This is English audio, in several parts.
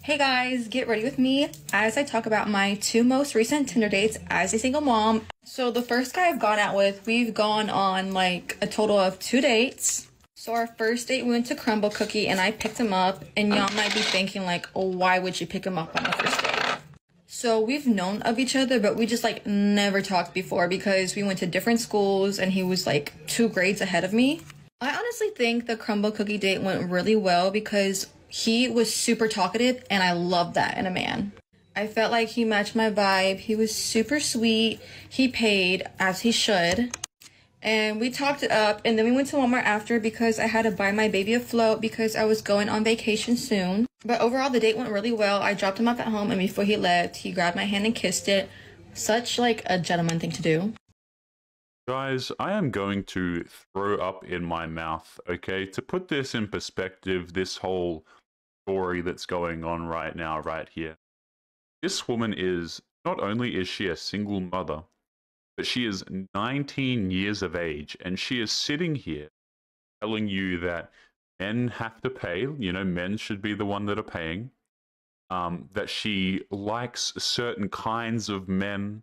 Hey guys, get ready with me as I talk about my two most recent Tinder dates as a single mom. So the first guy I've gone out with, we've gone on like a total of 2 dates. So our first date we went to Crumble Cookie and I picked him up, and y'all might be thinking like, oh, why would you pick him up on the first date? So we've known of each other, but we just like never talked before because we went to different schools and he was like 2 grades ahead of me. I honestly think the Crumble Cookie date went really well because he was super talkative and I love that in a man. I felt like he matched my vibe. He was super sweet. He paid as he should. And we talked it up, and then we went to Walmart after because I had to buy my baby a float because I was going on vacation soon. But overall the date went really well. I dropped him off at home and before he left, he grabbed my hand and kissed it. Such like a gentleman thing to do. Guys, I am going to throw up in my mouth, okay? To put this in perspective, this whole story that's going on right now, right here. This woman is, not only is she a single mother, but she is 19 years of age, and she is sitting here telling you that men have to pay, you know, men should be the one that are paying, that she likes certain kinds of men,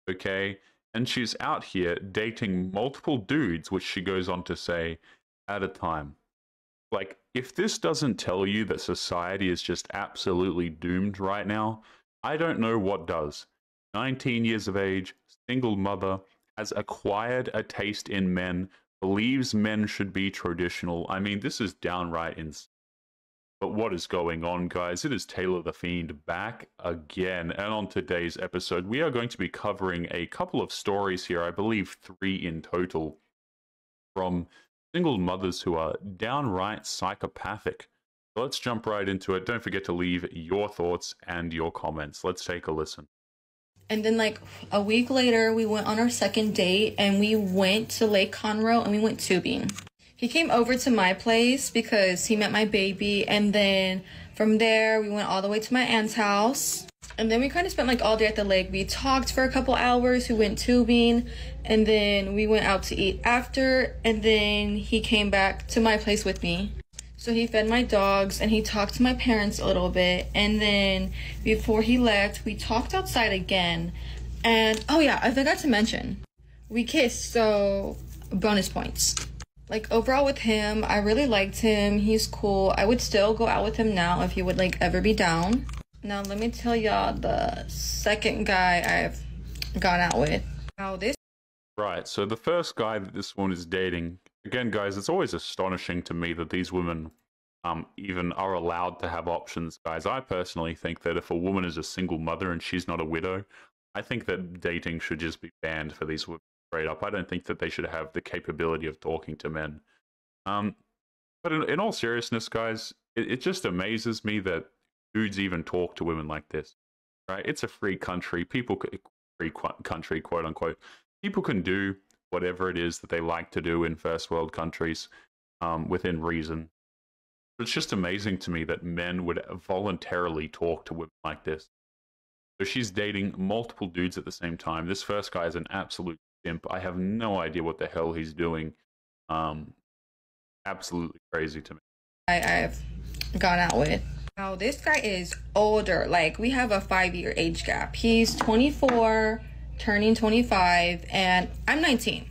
okay? And she's out here dating multiple dudes, which she goes on to say, at a time. Like, if this doesn't tell you that society is just absolutely doomed right now, I don't know what does. 19 years of age, single mother, has acquired a taste in men, believes men should be traditional. I mean, this is downright insane. But what is going on, guys? It is Taylor the Fiend back again. And on today's episode, we are going to be covering a couple of stories here, I believe 3 in total, from single mothers who are downright psychopathic. So let's jump right into it. Don't forget to leave your thoughts and your comments. Let's take a listen. And then like a week later, we went on our second date and we went to Lake Conroe and we went tubing. He came over to my place because he met my baby, and then from there we went all the way to my aunt's house. And then we kind of spent like all day at the lake. We talked for a couple hours, we went tubing, and then we went out to eat after, and then he came back to my place with me. So he fed my dogs and he talked to my parents a little bit, and then before he left, we talked outside again. And oh yeah, I forgot to mention, we kissed, so bonus points. Like overall with him, I really liked him. He's cool. I would still go out with him now if he would like ever be down. Now let me tell y'all the second guy I've gone out with. Right, so the first guy that this woman is dating, again guys, it's always astonishing to me that these women even are allowed to have options, guys. I personally think that if a woman is a single mother and she's not a widow, I think that dating should just be banned for these women. Straight up, I don't think that they should have the capability of talking to men. But in all seriousness, guys, it just amazes me that dudes even talk to women like this, right? It's a free country. Free country, quote unquote. People can do whatever it is that they like to do in first world countries within reason. It's just amazing to me that men would voluntarily talk to women like this. So she's dating multiple dudes at the same time. This first guy is an absolute simp. I have no idea what the hell he's doing. Absolutely crazy to me. I've gone out with. Now this guy is older. Like we have a 5-year age gap. He's 24, turning 25, and I'm 19.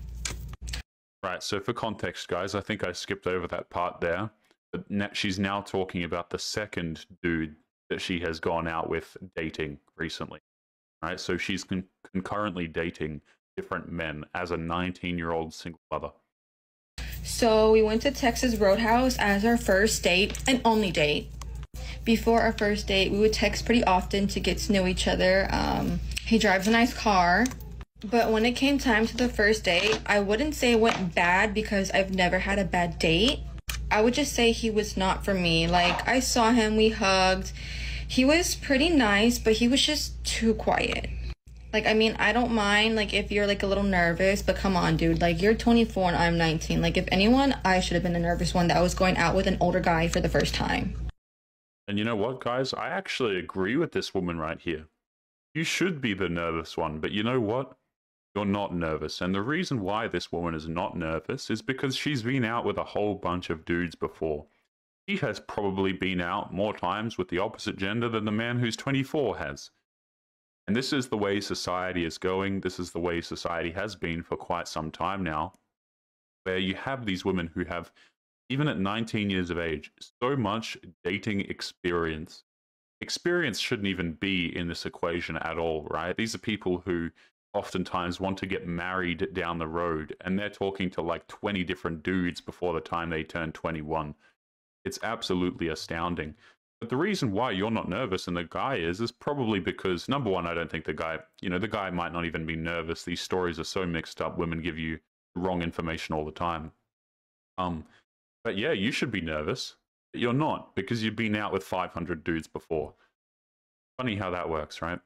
Right, so for context, guys, I think I skipped over that part there. But she's now talking about the second dude that she has gone out with dating recently. Right, so she's concurrently dating different men as a 19-year-old single mother. So we went to Texas Roadhouse as our first date and only date. Before our first date, we would text pretty often to get to know each other. He drives a nice car. But when it came time to the first date, I wouldn't say it went bad because I've never had a bad date. I would just say he was not for me. Like, I saw him, we hugged. He was pretty nice, but he was just too quiet. Like, I mean, I don't mind, like, if you're, like, a little nervous, but come on, dude. Like, you're 24 and I'm 19. Like, if anyone, I should have been the nervous one that was going out with an older guy for the first time. And you know what, guys? I actually agree with this woman right here. You should be the nervous one, but you know what? You're not nervous. And the reason why this woman is not nervous is because she's been out with a whole bunch of dudes before. he has probably been out more times with the opposite gender than the man who's 24 has. And this is the way society is going. This is the way society has been for quite some time now, where you have these women who have, even at 19 years of age, so much dating experience. Experience shouldn't even be in this equation at all, right? These are people who oftentimes want to get married down the road, and they're talking to like 20 different dudes before the time they turn 21. It's absolutely astounding. But the reason why you're not nervous and the guy is probably because, number one, I don't think the guy might not even be nervous. These stories are so mixed up, women give you wrong information all the time. But yeah, you should be nervous. But you're not, because you've been out with 500 dudes before. Funny how that works, right?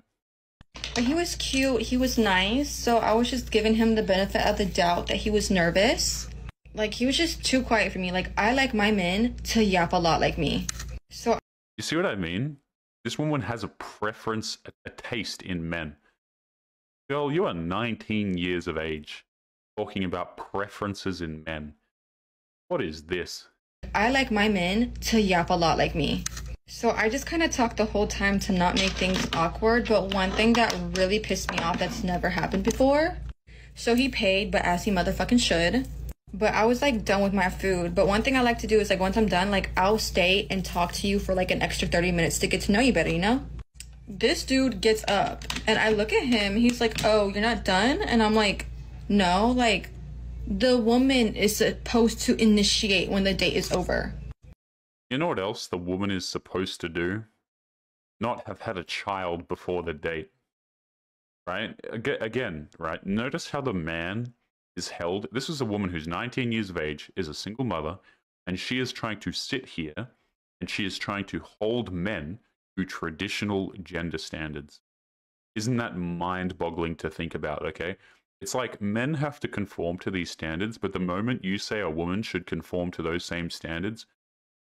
He was cute, he was nice, so I was just giving him the benefit of the doubt that he was nervous. Like, he was just too quiet for me. Like, I like my men to yap a lot like me. So you see what I mean? This woman has a preference, a taste in men. Girl, you are 19 years of age, talking about preferences in men. What is this? I like my men to yap a lot like me. So I just kind of talked the whole time to not make things awkward, but one thing that really pissed me off that's never happened before. So he paid, but as he motherfucking should. But I was like done with my food. But one thing I like to do is like once I'm done, like I'll stay and talk to you for like an extra 30 minutes to get to know you better, you know? This dude gets up and I look at him. He's like, oh, you're not done? And I'm like, no, like the woman is supposed to initiate when the date is over. You know what else the woman is supposed to do? Not have had a child before the date. Right? Again, right? Notice how the man is held. This is a woman who's 19 years of age, is a single mother, and she is trying to sit here and she is trying to hold men to traditional gender standards. Isn't that mind-boggling to think about, okay? It's like men have to conform to these standards, but the moment you say a woman should conform to those same standards,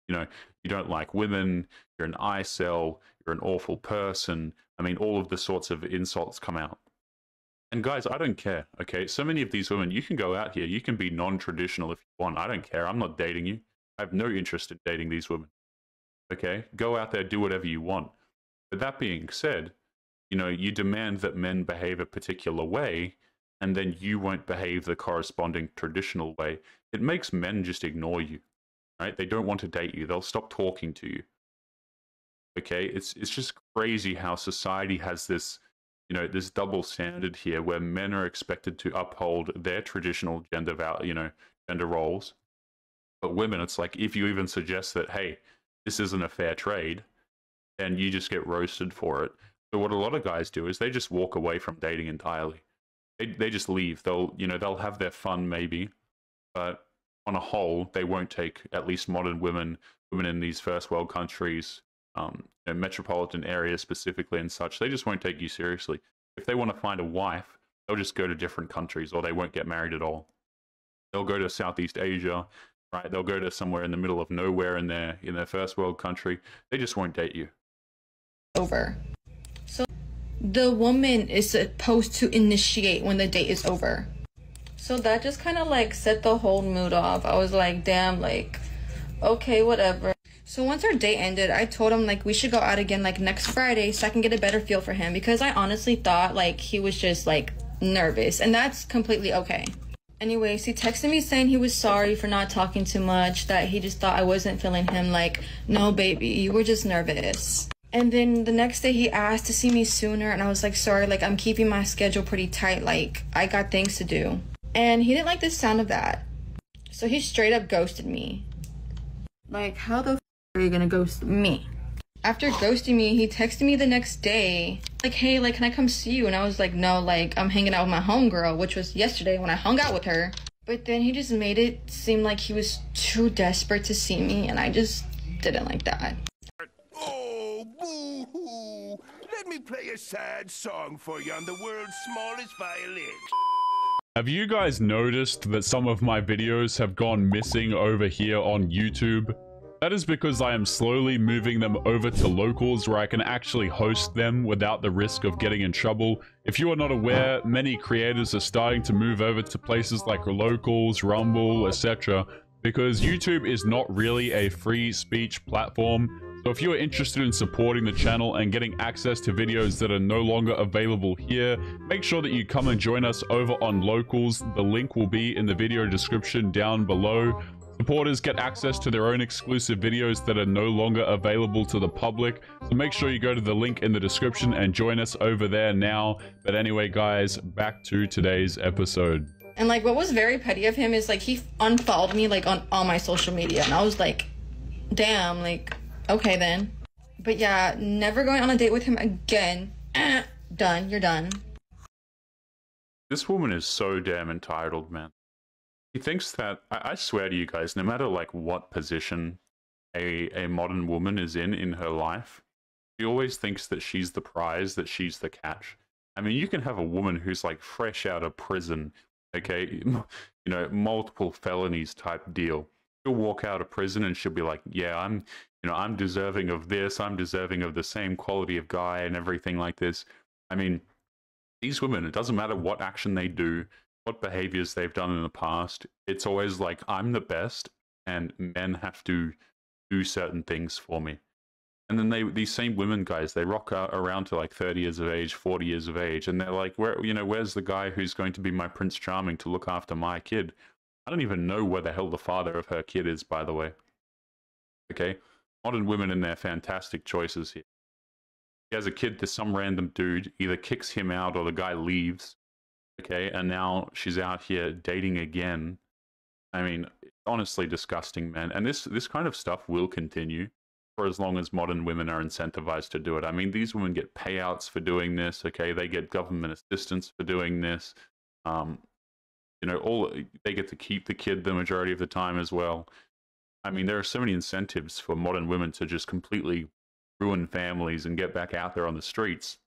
you know, you don't like women, you're an incel, you're an awful person. I mean, all of the sorts of insults come out. And guys, I don't care, okay? So many of these women, you can go out here, you can be non-traditional if you want. I don't care. I'm not dating you. I have no interest in dating these women, okay? Go out there, do whatever you want. But that being said, you know, you demand that men behave a particular way, and then you won't behave the corresponding traditional way. It makes men just ignore you, right? They don't want to date you. They'll stop talking to you, okay? It's just crazy how society has this, you know, this double standard here where men are expected to uphold their traditional gender roles. But women, it's like if you even suggest that, hey, this isn't a fair trade, then you just get roasted for it. So what a lot of guys do is they just walk away from dating entirely. They just leave. They'll have their fun maybe, but on a whole, they won't take at least modern women in these first world countries, metropolitan areas specifically and such. They just won't take you seriously. If they want to find a wife, they'll just go to different countries, or they won't get married at all. They'll go to Southeast Asia, right? They'll go to somewhere in the middle of nowhere in their first world country. They just won't date you. Over. So the woman is supposed to initiate when the date is over. So that just kind of like set the whole mood off. I was like, damn, like, okay, whatever. So once our date ended, I told him like we should go out again like next Friday so I can get a better feel for him, because I honestly thought like he was just like nervous, and that's completely okay. Anyways, he texted me saying he was sorry for not talking too much, that he just thought I wasn't feeling him. Like, no baby, you were just nervous. And then the next day he asked to see me sooner, and I was like, sorry, like I'm keeping my schedule pretty tight, like I got things to do. And he didn't like the sound of that, so he straight up ghosted me. Like, how the f are you gonna ghost me? After ghosting me, he texted me the next day like, hey, like, can I come see you? And I was like, no, like I'm hanging out with my homegirl, which was yesterday when I hung out with her. But then he just made it seem like he was too desperate to see me, and I just didn't like that. Oh, boo-hoo. Let me play a sad song for you on the world's smallest violin. Have you guys noticed that some of my videos have gone missing over here on YouTube? That is because I am slowly moving them over to locals where I can actually host them without the risk of getting in trouble. If you are not aware, many creators are starting to move over to places like locals, Rumble, etc. because YouTube is not really a free speech platform. So if you are interested in supporting the channel and getting access to videos that are no longer available here, make sure that you come and join us over on Locals. The link will be in the video description down below. Supporters get access to their own exclusive videos that are no longer available to the public. So make sure you go to the link in the description and join us over there now. But anyway, guys, back to today's episode. And like what was very petty of him is like he unfollowed me like on all my social media, and I was like, damn, like okay then. But yeah, never going on a date with him again. Done. You're done. This woman is so damn entitled, man. He thinks that, I swear to you guys, no matter like what position a modern woman is in her life, she always thinks that she's the prize, that she's the catch. I mean, you can have a woman who's like fresh out of prison, okay, you know, multiple felonies type deal. She'll walk out of prison and she'll be like, yeah, I'm deserving of this, I'm deserving of the same quality of guy and everything like this. I mean, these women, it doesn't matter what action they do, what behaviors they've done in the past, it's always like, I'm the best and men have to do certain things for me. And then these same women, guys, they rock around to like 30 years of age, 40 years of age, and they're like, where's the guy who's going to be my Prince Charming to look after my kid? I don't even know where the hell the father of her kid is, by the way. Okay? Modern women and their fantastic choices here. She has a kid to some random dude, either kicks him out or the guy leaves. Okay, and now she's out here dating again. I mean, honestly disgusting, man. And this kind of stuff will continue for as long as modern women are incentivized to do it. I mean, these women get payouts for doing this, okay? They get government assistance for doing this. You know, they get to keep the kid the majority of the time as well. I mean, there are so many incentives for modern women to just completely ruin families and get back out there on the streets.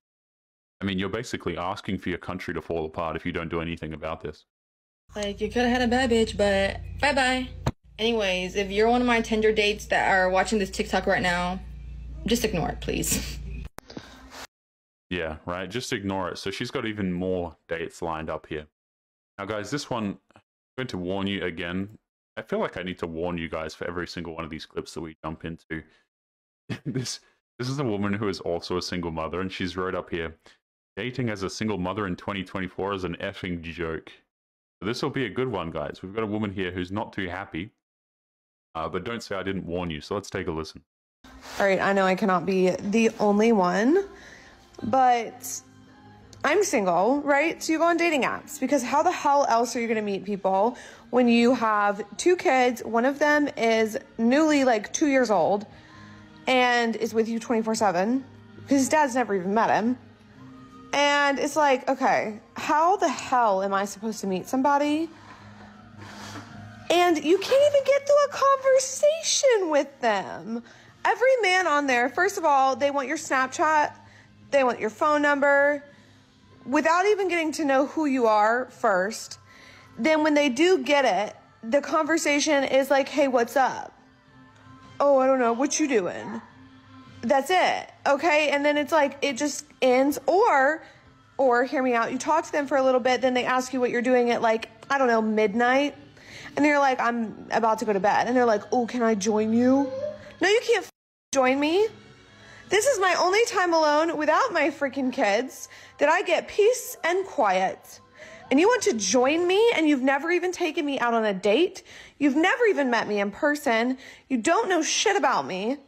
I mean, you're basically asking for your country to fall apart if you don't do anything about this. Like, you could have had a bad bitch, but bye-bye. Anyways, if you're one of my Tinder dates that are watching this TikTok right now, just ignore it, please. Yeah, right? Just ignore it. So she's got even more dates lined up here. Now, guys, this one, I'm going to warn you again. I feel like I need to warn you guys for every single one of these clips that we jump into. This is a woman who is also a single mother, and she's wrote up here, dating as a single mother in 2024 is an effing joke. So this will be a good one, guys. We've got a woman here who's not too happy, but don't say I didn't warn you. So let's take a listen. All right, I know I cannot be the only one, but I'm single, right? So you go on dating apps because how the hell else are you going to meet people when you have 2 kids? One of them is newly like 2 years old and is with you 24/7 because his dad's never even met him. And it's like, okay, how the hell am I supposed to meet somebody? And you can't even get through a conversation with them. Every man on there, first of all, they want your Snapchat, they want your phone number, without even getting to know who you are first. Then when they do get it, the conversation is like, hey, what's up? Oh, I don't know, what you doing? That's it, okay? And then it's like, it just ends, or hear me out, you talk to them for a little bit, then they ask you what you're doing at like, I don't know, midnight, and you're like, I'm about to go to bed, and they're like, oh, can I join you? No, you can't join me. This is my only time alone without my freaking kids that I get peace and quiet. And you want to join me, and you've never even taken me out on a date. You've never even met me in person. You don't know shit about me.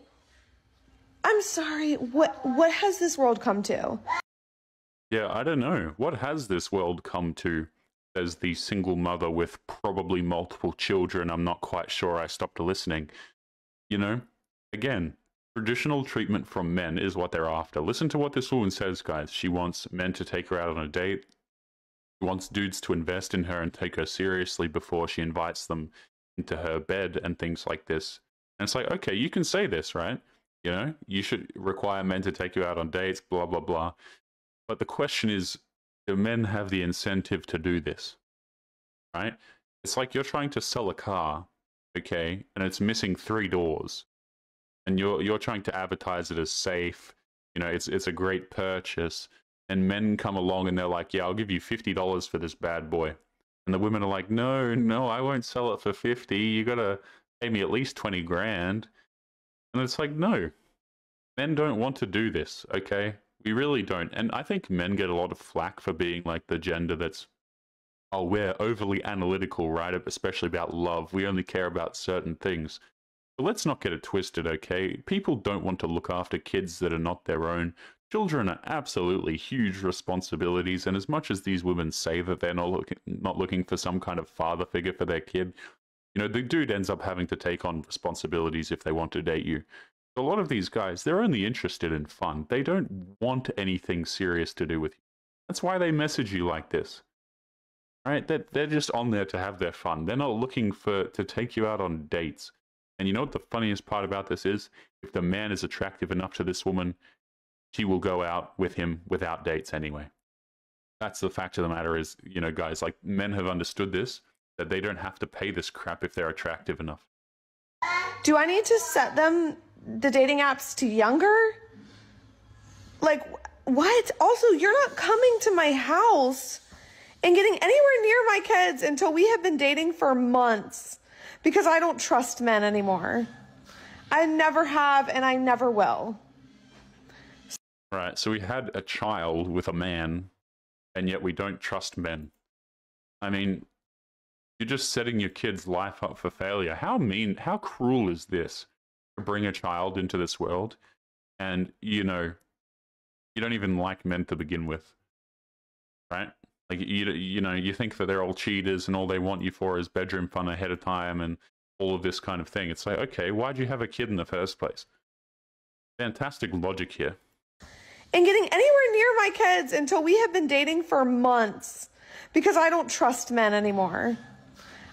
I'm sorry, what has this world come to? Yeah, I don't know. What has this world come to? Says the single mother with probably multiple children. I'm not quite sure. I stopped listening. You know, again, traditional treatment from men is what they're after. Listen to what this woman says, guys. She wants men to take her out on a date. She wants dudes to invest in her and take her seriously before she invites them into her bed and things like this. And it's like, okay, you can say this, right? You know, you should require men to take you out on dates, blah, blah, blah. But the question is, do men have the incentive to do this? Right? It's like you're trying to sell a car, okay, and it's missing 3 doors. And you're trying to advertise it as safe. You know, it's a great purchase. And men come along and they're like, yeah, I'll give you $50 for this bad boy. And the women are like, no, no, I won't sell it for 50. You got to pay me at least 20 grand. And it's like, no, men don't want to do this, okay? We really don't. And I think men get a lot of flack for being like the gender that's, oh, we're overly analytical, right? Especially about love. We only care about certain things. But let's not get it twisted, okay? People don't want to look after kids that are not their own. Children are absolutely huge responsibilities, and as much as these women say that they're not looking for some kind of father figure for their kid, you know, the dude ends up having to take on responsibilities if they want to date you. A lot of these guys, they're only interested in fun. They don't want anything serious to do with you. That's why they message you like this. Right? They're just on there to have their fun. They're not looking to take you out on dates. And you know what the funniest part about this is? If the man is attractive enough to this woman, she will go out with him without dates anyway. That's the fact of the matter is, you know, guys, like, men have understood this, that they don't have to pay this crap if they're attractive enough. Do I need to set them, the dating apps, to younger? Like, what? Also, you're not coming to my house and getting anywhere near my kids until we have been dating for months, because I don't trust men anymore. I never have, and I never will. Right, so we had a child with a man, and yet we don't trust men. I mean, you're just setting your kid's life up for failure. How mean, how cruel is this? To bring a child into this world, and, you know, you don't even like men to begin with, right? Like, you know, you think that they're all cheaters and all they want you for is bedroom fun ahead of time and all of this kind of thing. It's like, okay, why'd you have a kid in the first place? Fantastic logic here. And getting anywhere near my kids until we have been dating for months, because I don't trust men anymore.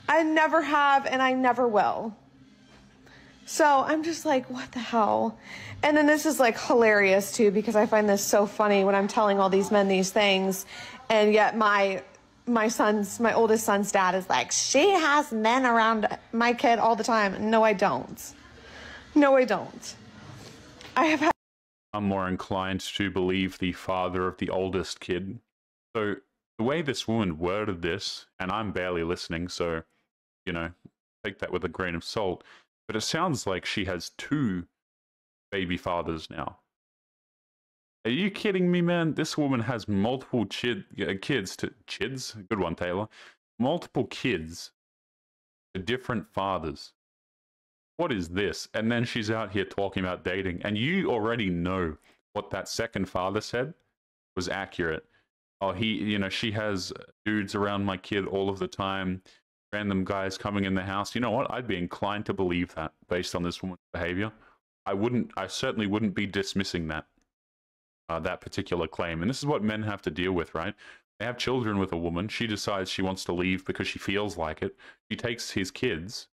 I never have, and I never will. So I'm just like, what the hell? And then this is like hilarious too, because I find this so funny when I'm telling all these men these things, and yet my oldest son's dad is like, she has men around my kid all the time. No, I don't. No, I don't. I have had. I'm more inclined to believe the father of the oldest kid. So the way this woman worded this, and I'm barely listening, so, you know, take that with a grain of salt, but it sounds like she has 2 baby fathers now. Are you kidding me, man? This woman has multiple kids to... Chids? Good one, Taylor. Multiple kids to different fathers. What is this? And then she's out here talking about dating, and you already know what that second father said was accurate. Oh, you know, she has dudes around my kid all of the time, random guys coming in the house. You know what? I'd be inclined to believe that based on this woman's behavior. I certainly wouldn't be dismissing that particular claim. And this is what men have to deal with, right? They have children with a woman. She decides she wants to leave because she feels like it. She takes his kids.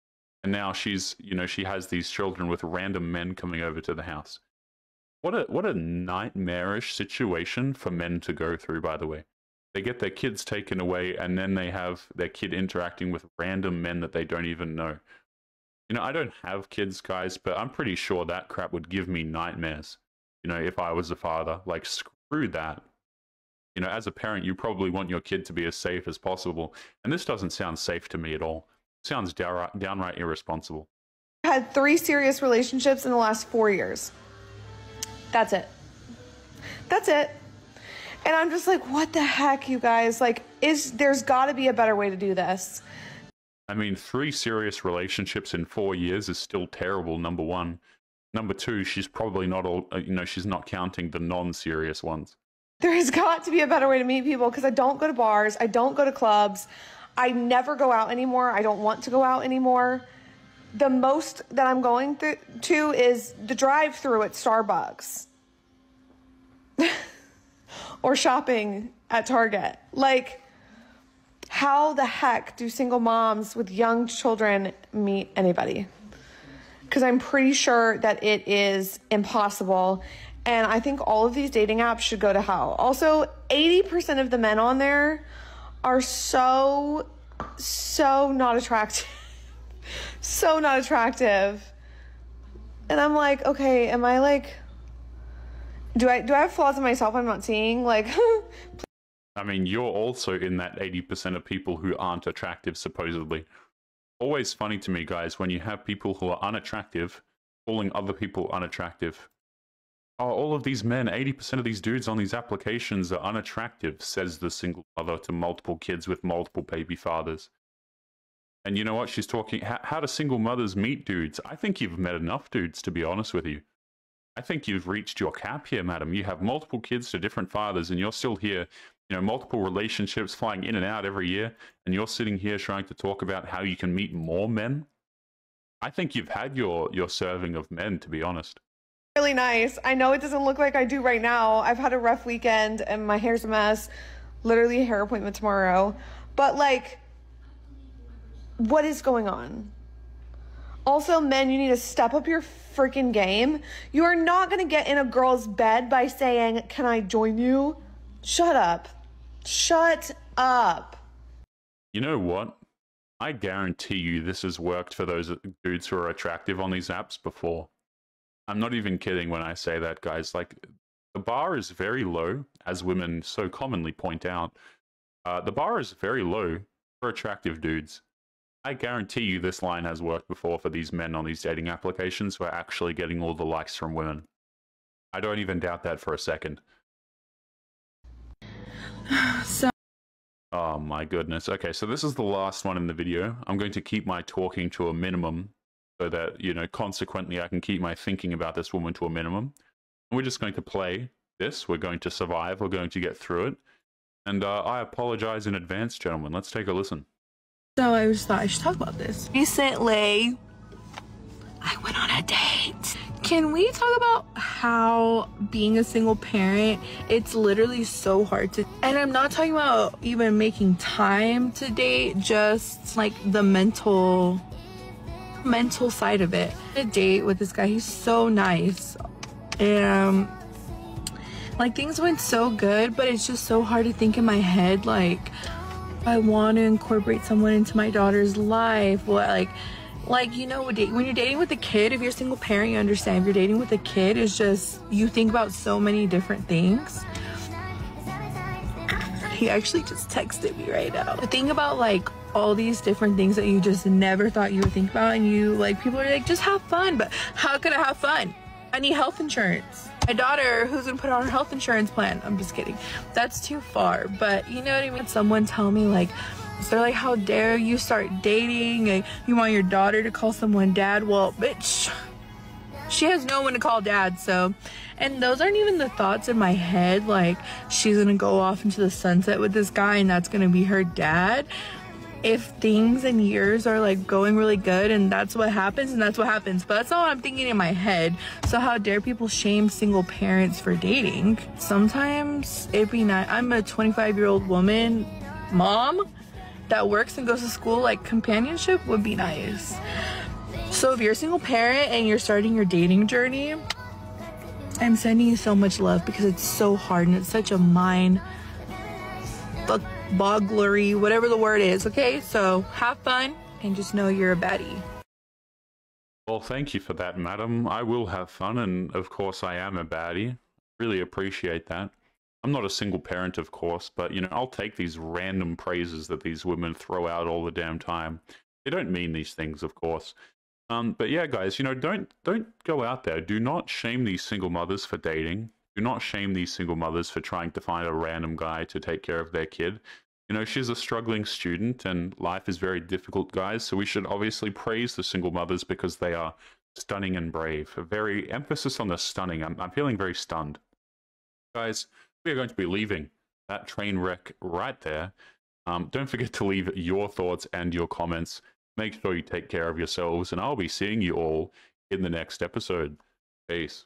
And now she's, you know, she has these children with random men coming over to the house. What a nightmarish situation for men to go through, by the way. They get their kids taken away, and then they have their kid interacting with random men that they don't even know. You know, I don't have kids, guys, but I'm pretty sure that crap would give me nightmares. You know, if I was a father, like, screw that. You know, as a parent, you probably want your kid to be as safe as possible. And this doesn't sound safe to me at all. Sounds downright irresponsible. I had 3 serious relationships in the last 4 years. That's it. That's it. And I'm just like, what the heck, you guys? Like, there's got to be a better way to do this. I mean, 3 serious relationships in 4 years is still terrible, number one. Number two, she's probably not she's not counting the non-serious ones. There has got to be a better way to meet people, because I don't go to bars. I don't go to clubs. I never go out anymore. I don't want to go out anymore. The most that I'm going to is the drive-thru at Starbucks. Or shopping at Target. Like, how the heck do single moms with young children meet anybody? Because I'm pretty sure that it is impossible. And I think all of these dating apps should go to hell. Also, 80% of the men on there are so not attractive. So not attractive. And I'm like, okay, am I like, do I have flaws in myself I'm not seeing? Like, I mean, you're also in that 80% of people who aren't attractive, supposedly. Always funny to me, guys, when you have people who are unattractive calling other people unattractive. Oh, all of these men, 80% of these dudes on these applications are unattractive, says the single mother to multiple kids with multiple baby fathers. And you know what? She's talking, how do single mothers meet dudes? I think you've met enough dudes, to be honest with you. I think you've reached your cap here, madam. You have multiple kids to different fathers, and you're still here, you know, multiple relationships flying in and out every year, and you're sitting here trying to talk about how you can meet more men? I think you've had your serving of men, to be honest. Really nice. I know it doesn't look like I do right now. I've had a rough weekend and my hair's a mess. Literally a hair appointment tomorrow. But like, what is going on? Also, men, you need to step up your freaking game. You are not going to get in a girl's bed by saying, "Can I join you?" Shut up. Shut up. You know what? I guarantee you this has worked for those dudes who are attractive on these apps before. I'm not even kidding when I say that, guys. Like, the bar is very low, as women so commonly point out. The bar is very low for attractive dudes. I guarantee you this line has worked before for these men on these dating applications who are actually getting all the likes from women. I don't even doubt that for a second. Oh my goodness. Okay, so this is the last one in the video. I'm going to keep my talking to a minimum so that, you know, consequently I can keep my thinking about this woman to a minimum. And we're just going to play this. We're going to survive. We're going to get through it. And I apologize in advance, gentlemen. Let's take a listen. So I just thought I should talk about this. Recently, I went on a date. Can we talk about how being a single parent, it's literally so hard to, and I'm not talking about even making time to date, just like the mental side of it. A date with this guy, he's so nice. And like things went so good, but it's just so hard to think in my head, like, I want to incorporate someone into my daughter's life. What, like, you know, when you're dating with a kid, if you're a single parent, you understand. If you're dating with a kid, it's just, you think about so many different things. He actually just texted me right now. The thing about, like, all these different things that you just never thought you would think about, and you, like, people are like, just have fun. But how could I have fun? I need health insurance. My daughter, who's gonna put on her health insurance plan? I'm just kidding. That's too far. But you know what I mean? Someone tell me, like, they're like, how dare you start dating and you want your daughter to call someone dad? Well, bitch, she has no one to call dad. So, and those aren't even the thoughts in my head, like she's gonna go off into the sunset with this guy and that's gonna be her dad. If things and years are like going really good and that's what happens, and that's what happens. But that's not what I'm thinking in my head. So how dare people shame single parents for dating? Sometimes it'd be nice. I'm a 25-year-old woman, mom, that works and goes to school. Like, companionship would be nice. So if you're a single parent and you're starting your dating journey, I'm sending you so much love, because it's so hard and it's such a mind bogglery, whatever the word is. Okay, so have fun and just know you're a baddie. Well, thank you for that, madam. I will have fun, and of course I am a baddie. Really appreciate that. I'm not a single parent, of course, but, you know, I'll take these random praises that these women throw out all the damn time. They don't mean these things, of course. But yeah, guys, you know, don't go out there. Do not shame these single mothers for dating. Do not shame these single mothers for trying to find a random guy to take care of their kid. You know, she's a struggling student and life is very difficult, guys. So we should obviously praise the single mothers because they are stunning and brave. A very emphasis on the stunning. I'm feeling very stunned. Guys, we are going to be leaving that train wreck right there. Don't forget to leave your thoughts and your comments. Make sure you take care of yourselves, and I'll be seeing you all in the next episode. Peace.